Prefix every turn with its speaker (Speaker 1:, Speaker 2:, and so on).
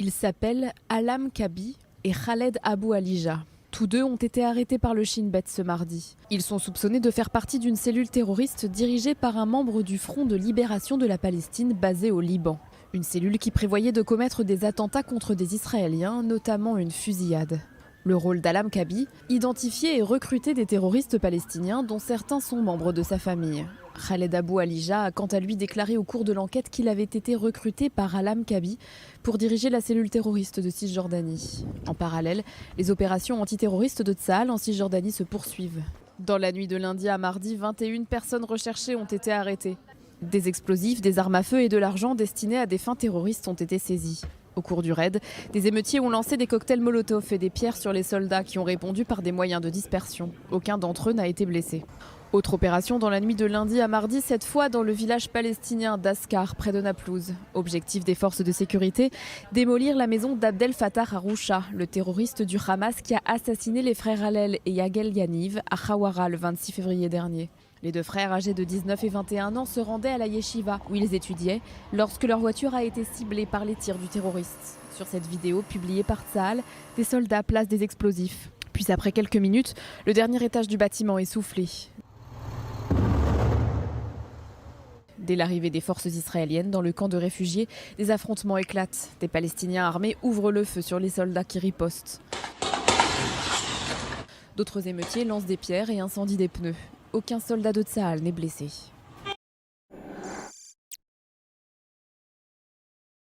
Speaker 1: Ils s'appellent Alam Kabi et Khaled Abou Alija. Tous deux ont été arrêtés par le Shin Bet ce mardi. Ils sont soupçonnés de faire partie d'une cellule terroriste dirigée par un membre du Front de libération de la Palestine basé au Liban. Une cellule qui prévoyait de commettre des attentats contre des Israéliens, notamment une fusillade. Le rôle d'Alam Kabi, identifier et recruter des terroristes palestiniens dont certains sont membres de sa famille. Khaled Abou Alija a quant à lui déclaré au cours de l'enquête qu'il avait été recruté par Alam Kabi pour diriger la cellule terroriste de Cisjordanie. En parallèle, les opérations antiterroristes de Tsahal en Cisjordanie se poursuivent. Dans la nuit de lundi à mardi, 21 personnes recherchées ont été arrêtées. Des explosifs, des armes à feu et de l'argent destinés à des fins terroristes ont été saisis. Au cours du raid, des émeutiers ont lancé des cocktails Molotov et des pierres sur les soldats qui ont répondu par des moyens de dispersion. Aucun d'entre eux n'a été blessé. Autre opération dans la nuit de lundi à mardi, cette fois dans le village palestinien d'Askar, près de Naplouse. Objectif des forces de sécurité, démolir la maison d'Abdel Fattah Haroucha, le terroriste du Hamas qui a assassiné les frères Hallel et Yagel Yaniv à Khawara le 26 février dernier. Les deux frères âgés de 19 et 21 ans se rendaient à la yeshiva où ils étudiaient lorsque leur voiture a été ciblée par les tirs du terroriste. Sur cette vidéo publiée par Tsahal, des soldats placent des explosifs. Puis après quelques minutes, le dernier étage du bâtiment est soufflé. Dès l'arrivée des forces israéliennes dans le camp de réfugiés, des affrontements éclatent. Des Palestiniens armés ouvrent le feu sur les soldats qui ripostent. D'autres émeutiers lancent des pierres et incendient des pneus. Aucun soldat de Tsahal n'est blessé.